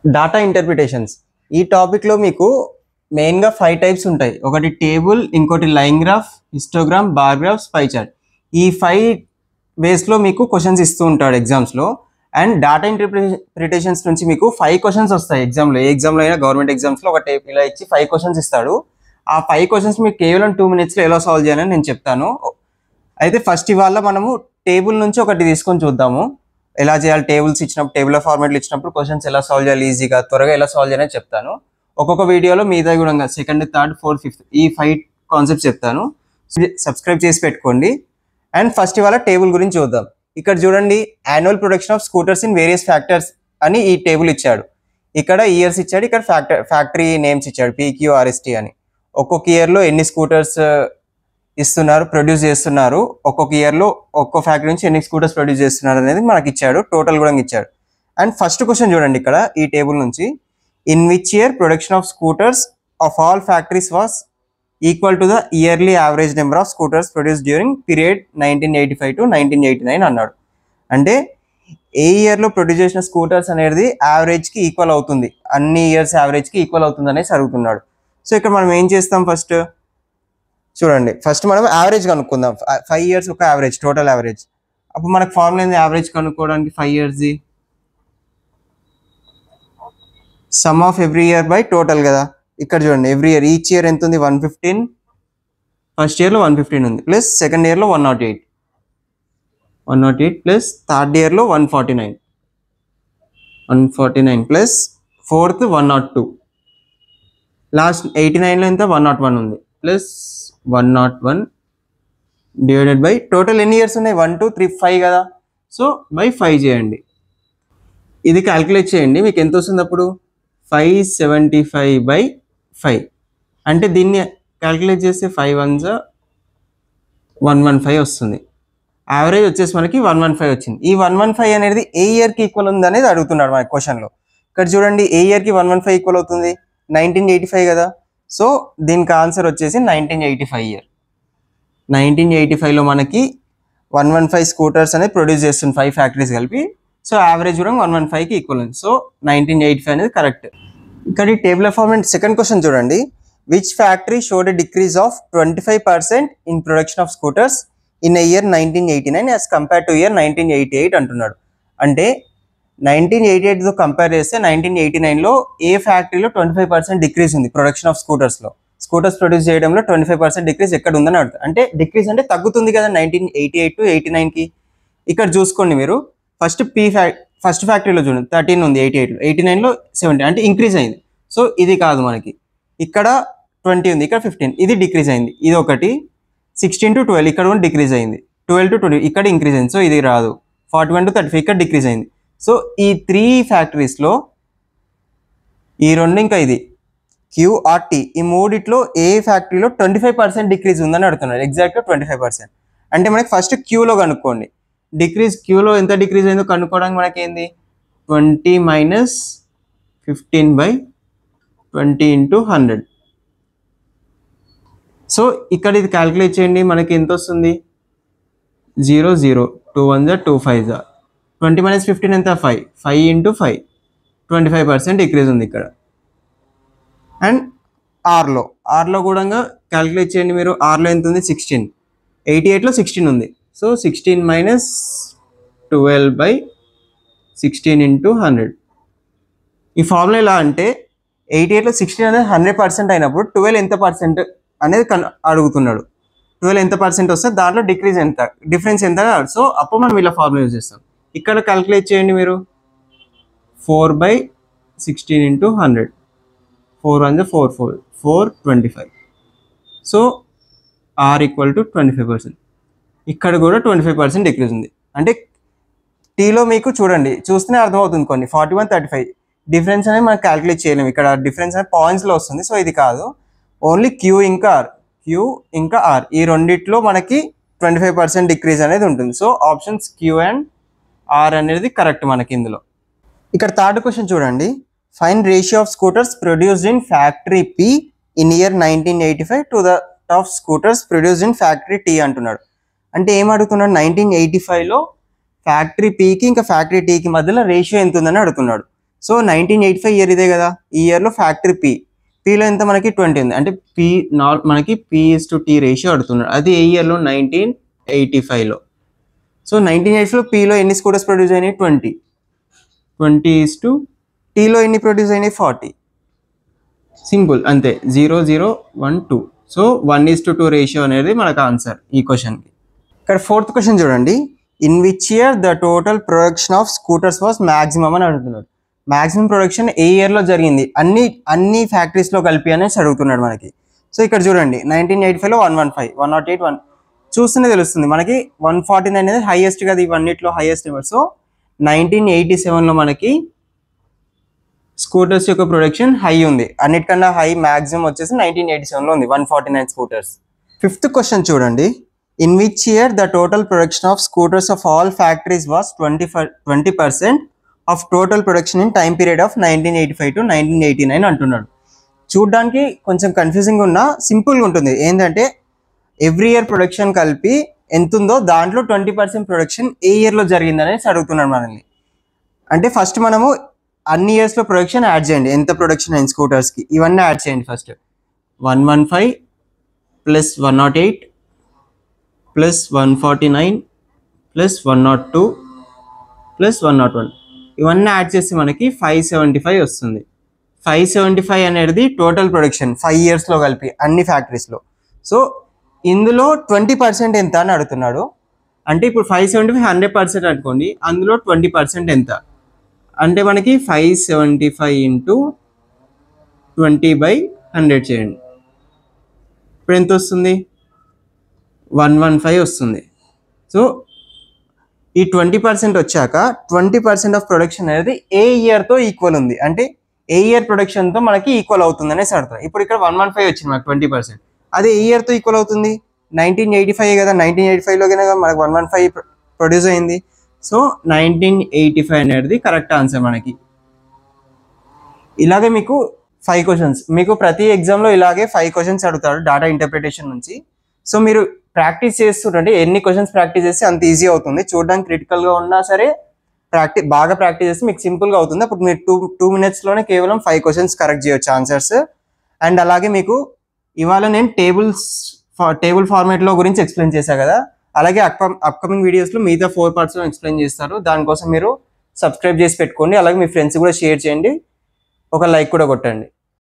Data interpretations ఈ టాపిక్లో మీకు మెయిన్గా 5 టైప్స్ ఉంటాయి. ఒకటి టేబుల్, ఇంకోటి line graph, histogram, bar graph, pie chart. ఈ 5 వేస్లో మీకు క్వశ్చన్స్ ఇస్తూ ఉంటాడు ఎగ్జామ్స్లో. అండ్ డాటా ఇంటర్ప్రిటేషన్స్ నుంచి మీకు 5 క్వశ్చన్స్ వస్తాయి ఎగ్జామ్లో. ఏ ఎగ్జామ్లో అయినా గవర్నమెంట్ ఎగ్జామ్స్లో ఒక టేప్ ఇలా ఇచ్చి 5 క్వశ్చన్స్ ఇస్తాడు. ఆ 5 క్వశ్చన్స్ మీకు కేవలం 2 minutesలో ఎలా సాల్వ్ చేయాలని నేను చెప్తాను. అయితే ఫస్ట్ ఇవాళ మనము టేబుల్ నుంచి ఒకటి తీసుకొని చూద్దాము. ఎలా చేయాలి, టేబుల్స్ ఇచ్చినప్పుడు, టేబుల్ ఫార్మాట్లు ఇచ్చినప్పుడు క్వశ్చన్స్ ఎలా సాల్వ్ చేయాలి, ఈజీగా త్వరగా ఎలా సాల్వ్ చేయాలని చెప్తాను. ఒక్కొక్క వీడియోలో మిగతా కూడా సెకండ్, థర్డ్, ఫోర్త్, ఫిఫ్త్ ఈ 5 కాన్సెప్ట్స్ చెప్తాను. సబ్స్క్రైబ్ చేసి పెట్టుకోండి. అండ్ ఫస్ట్ ఇవాళ టేబుల్ గురించి చూద్దాం. ఇక్కడ చూడండి, annual production of scooters in various factors అని ఈ టేబుల్ ఇచ్చాడు. ఇక్కడ ఇయర్స్ ఇచ్చాడు, ఇక్కడ ఫ్యాక్టరీ నేమ్స్ ఇచ్చాడు, PQRST అని. ఒక్కొక్క ఇయర్లో ఎన్ని స్కూటర్స్ ఇస్తున్నారు, ప్రొడ్యూస్ చేస్తున్నారు, ఒక్కొక్క ఇయర్లో ఒక్కో ఫ్యాక్టరీ నుంచి ఎన్ని స్కూటర్స్ ప్రొడ్యూస్ చేస్తున్నారు అనేది మనకి ఇచ్చాడు. టోటల్ కూడా ఇచ్చాడు. అండ్ ఫస్ట్ క్వశ్చన్ చూడండి ఇక్కడ ఈ టేబుల్ నుంచి, in which year production of scooters of all factories was equal to the yearly average number of scooters produce during period 1985 to 1989 అన్నాడు. అంటే ఏ ఇయర్లో ప్రొడ్యూస్ చేసిన స్కూటర్స్ అనేది యావరేజ్కి ఈక్వల్ అవుతుంది, అన్ని ఇయర్స్ యావరేజ్కి ఈక్వల్ అవుతుంది అనేసి అడుగుతున్నాడు. సో ఇక్కడ మనం ఏం చేస్తాం, ఫస్ట్ చూడండి, ఫస్ట్ మనం యావరేజ్ కనుక్కుందాం. 5 years ఒక యావరేజ్, టోటల్ యావరేజ్. అప్పుడు మనకు ఫార్ములా ఏంది, యావరేజ్ కనుక్కోవడానికి 5 yearsది sum of every year by total కదా. ఇక్కడ చూడండి, ఎవ్రీ ఇయర్, ఈచ్ ఇయర్ ఎంత ఉంది, 115. ఫస్ట్ ఇయర్లో 115 ఉంది, ప్లస్ సెకండ్ ఇయర్లో 108 ప్లస్ థర్డ్ ఇయర్లో 149 ప్లస్ ఫోర్త్ 102, లాస్ట్ 89లో ఎంత 101 ఉంది, ప్లస్ 101 డివైడెడ్ బై టోటల్ ఎన్ని ఇయర్స్ ఉన్నాయి, 1 2 3 5 కదా. సో బై 5 చేయండి, ఇది క్యాల్కులేట్ చేయండి, మీకు ఎంత వస్తుంది అప్పుడు 575/5. అంటే దీన్ని క్యాల్కులేట్ చేస్తే 5 1s 115 వస్తుంది. యావరేజ్ వచ్చేసి మనకి 115 వచ్చింది. ఈ 115 అనేది ఏ ఇయర్కి ఈక్వల్ ఉంది అనేది అడుగుతున్నాడు మన క్వశ్చన్లో. ఇక్కడ చూడండి, ఏ ఇయర్కి 115 ఈక్వల్ అవుతుంది, 1985 కదా. సో దీనికి ఆన్సర్ వచ్చేసి 1985 ఇయర్. 1985లో మనకి 115 స్కూటర్స్ అనేది ప్రొడ్యూస్ చేస్తుంది, 5 ఫ్యాక్టరీస్ కలిపి. సో యావరేజ్ కూడా 115కి ఈక్వల్ ఉంది. సో 1985 అనేది కరెక్ట్. ఇక్కడ ఈ table of format second question చూడండి, which factory showed a decrease of 25% in production of scooters in a year 1989 as compare to year 1988 అంటున్నాడు. అంటే 1988తో కంపేర్ చేస్తే 1989లో ఏ ఫ్యాక్టరీలో 25% డిక్రీజ్ ఉంది ప్రొడక్షన్ ఆఫ్ స్కూటర్స్లో. స్కూటర్స్ ప్రొడ్యూస్ చేయడంలో 25% డిక్రీజ్ ఎక్కడ ఉందని అడుగుతుంది. అంటే డిక్రీజ్ అంటే తగ్గుతుంది కదా 1988 to 89కి. ఇక్కడ చూసుకోండి మీరు, ఫస్ట్ ఫ్యాక్టరీలో చూడండి 13 ఉంది 88లో, 89లో 70, అంటే ఇంక్రీజ్ అయింది. సో ఇది కాదు మనకి, ఇక్కడ 20 ఉంది, ఇక్కడ 15, ఇది డిక్రీజ్ అయింది. ఇది ఒకటి 16 to 12 ఇక్కడ కూడా డిక్రీజ్ అయింది, 12 to 20 ఇక్కడ ఇంక్రీజ్ అయింది. సో ఇది రాదు. 41 to 35 ఇక్కడ డిక్రీజ్ అయింది. సో ఈ 3 ఫ్యాక్టరీస్లో ఈ రెండు ఇంకా ఇది QRT ఈ మూడిట్లో ఏ ఫ్యాక్టరీలో 25% డిక్రీజ్ ఉందని అడుగుతున్నారు. ఎగ్జాక్ట్గా 25%. అంటే మనకి ఫస్ట్ క్యూలో కనుక్కోండి, డిక్రీజ్ క్యూలో ఎంత డిక్రీజ్ అయిందో కనుక్కోవడానికి మనకి ఏంది 20 - 15/20 × 100. సో ఇక్కడ ఇది క్యాల్కులేట్ చేయండి, మనకి ఎంత వస్తుంది 0 0 2 1s 2 5s 20 - 15 ఎంత 5 5 × 5 25% డిక్రీజ్ ఉంది ఇక్కడ. అండ్ ఆర్లో కూడా క్యాల్కులేట్ చేయండి మీరు, ఆర్లో ఎంత ఉంది 16, 88లో 16 ఉంది. సో 16 - 12/16 × 100. ఈ ఫార్ములా ఎలా అంటే 88లో 16 అనేది 100% అయినప్పుడు 12 ఎంత పర్సెంట్ అనేది అడుగుతున్నాడు. 12 ఎంత పర్సెంట్ వస్తే దాంట్లో డిఫరెన్స్ ఎంత. సో అప్పుడు మనం ఇలా ఫార్ములా యూజ్ చేస్తాం. ఇక్కడ క్యాల్కులేట్ చేయండి మీరు, 4/16 × 100, 4 1s 4 4 425. So R = 25%. ఇక్కడ కూడా 25% డిక్రీజ్ ఉంది. అంటే టీలో మీకు చూడండి, చూస్తేనే అర్థమవుతుంది. కొన్ని 41 35 డిఫరెన్స్ అనేది మనం క్యాల్కులేట్ చేయలేము. ఇక్కడ డిఫరెన్స్ అనేది పాయింట్స్లో వస్తుంది. సో ఇది కాదు, ఓన్లీ Q ఇంకా R ఈ రెండిట్లో మనకి 25% డిక్రీజ్ అనేది ఉంటుంది. So options Q and R అనేది కరెక్ట్ మనకి ఇందులో. ఇక్కడ థర్డ్ క్వశ్చన్ చూడండి, find ratio of scooters produced in factory P in year 1985 to the of scooters produced in factory T అంటున్నాడు. అంటే ఏం అడుగుతున్నాడు, 1985లో ఫ్యాక్టరీ Pకి ఇంకా ఫ్యాక్టరీ Tకి మధ్యలో రేషియో ఎంత ఉందని అడుగుతున్నాడు. సో 1985 ఇయర్ ఇదే కదా, ఈ ఇయర్లో ఫ్యాక్టరీ పీలో ఎంత మనకి 20 ఉంది, అంటే మనకి P/T రేషియో అడుగుతున్నాడు. అది ఏ ఇయర్లో, 1985లో. సో 1985లో పీలో ఎన్ని స్కూటర్స్ ప్రొడ్యూస్ అయినాయి, 20:Tలో ఎన్ని ప్రొడ్యూస్ అయినాయి, 40. సింపుల్ అంతే, 0:0:1:2. సో 1:2 రేషియో అనేది మనకు ఆన్సర్ ఈ క్వశ్చన్కి. ఇక్కడ 4th క్వశ్చన్ చూడండి. In which year the total production of scooters was maximum అని అడుగుతున్నాడు. మ్యాక్సిమం ప్రొడక్షన్ ఏ ఇయర్లో జరిగింది, అన్ని ఫ్యాక్టరీస్లో కలిపి అనేసి అడుగుతున్నాడు మనకి. సో ఇక్కడ చూడండి, 1985లో 115, 108, చూస్తూనే తెలుస్తుంది మనకి. 149 అనేది హైయెస్ట్ కదా, ఇవన్నిట్లో హైయెస్ట్ నెంబర్. సో 1987లో మనకి స్కూటర్స్ యొక్క ప్రొడక్షన్ హై ఉంది. అన్నిటికన్నా హై మ్యాక్సిమం వచ్చేసి 1987లో ఉంది, 149 స్కూటర్స్. 5th క్వశ్చన్ చూడండి. In which year the total production of scooters of all factories was 20% of total production in time period of 1985 to 1989 అంటున్నాడు. చూడడానికి కొంచెం కన్ఫ్యూజింగ్ ఉన్నా సింపుల్గా ఉంటుంది. ఏంటంటే ఎవ్రీ ఇయర్ ప్రొడక్షన్ కలిపి ఎంత ఉందో దాంట్లో 20% ప్రొడక్షన్ ఏ ఇయర్లో జరిగిందనేసి అడుగుతున్నాడు మనల్ని. అంటే ఫస్ట్ మనము అన్ని ఇయర్స్లో ప్రొడక్షన్ యాడ్ చేయండి, ఎంత ప్రొడక్షన్ అయింది స్కూటర్స్కి, ఇవన్నీ యాడ్ చేయండి. First 115 plus 108 plus 149 plus 102 plus 101, ఇవన్నీ యాడ్ చేసి మనకి 575 వస్తుంది. 575 అనేది టోటల్ ప్రొడక్షన్ 5 ఇయర్స్లో కలిపి అన్ని ఫ్యాక్టరీస్లో. సో ఇందులో 20% ఎంత అని అడుగుతున్నాడు. అంటే ఇప్పుడు 575 100% అనుకోండి, అందులో 20% ఎంత అంటే మనకి 575 into 20/100 చేయండి. ఇప్పుడు ఎంత వస్తుంది, 115 వస్తుంది. సో ఈ 20% వచ్చాక 20% ఆఫ్ ప్రొడక్షన్ అనేది ఏ ఇయర్తో ఈక్వల్ ఉంది, అంటే ఏ ఇయర్ ప్రొడక్షన్తో మనకి ఈక్వల్ అవుతుంది అనేసి అర్థం. ఇప్పుడు ఇక్కడ 115 వచ్చింది మనకి 20%, అదే ఏ ఇయర్తో ఈక్వల్ అవుతుంది, 1985 కదా, 1985లో కనుక మనకు 115 ప్రొడ్యూస్ అయింది. సో 1985 అనేది కరెక్ట్ ఆన్సర్ మనకి. ఇలాగే మీకు 5 క్వశ్చన్స్, మీకు ప్రతి ఎగ్జామ్లో ఇలాగే 5 క్వశ్చన్స్ అడుగుతాడు డాటా ఇంటర్ప్రిటేషన్ నుంచి. సో మీరు ప్రాక్టీస్ చేస్తుంటే ఎన్ని క్వశ్చన్స్ ప్రాక్టీస్ చేస్తే అంత ఈజీ అవుతుంది. చూడడానికి క్రిటికల్గా ఉన్నా సరే బాగా ప్రాక్టీస్ చేస్తే మీకు సింపుల్గా అవుతుంది. అప్పుడు మీరు 2 minutesలోనే కేవలం 5 క్వశ్చన్స్ కరెక్ట్ చేయొచ్చు ఆన్సర్స్. అండ్ అలాగే మీకు ఇవాళ నేను టేబుల్ ఫార్మేట్లో గురించి ఎక్స్ప్లెయిన్ చేశాను కదా, అలాగే అప్కమింగ్ వీడియోస్లో మిగతా 4 partsలో ఎక్స్ప్లెయిన్ చేస్తారు. దానికోసం మీరు సబ్స్క్రైబ్ చేసి పెట్టుకోండి. అలాగే మీ ఫ్రెండ్స్ కూడా షేర్ చేయండి, ఒక లైక్ కూడా కొట్టండి.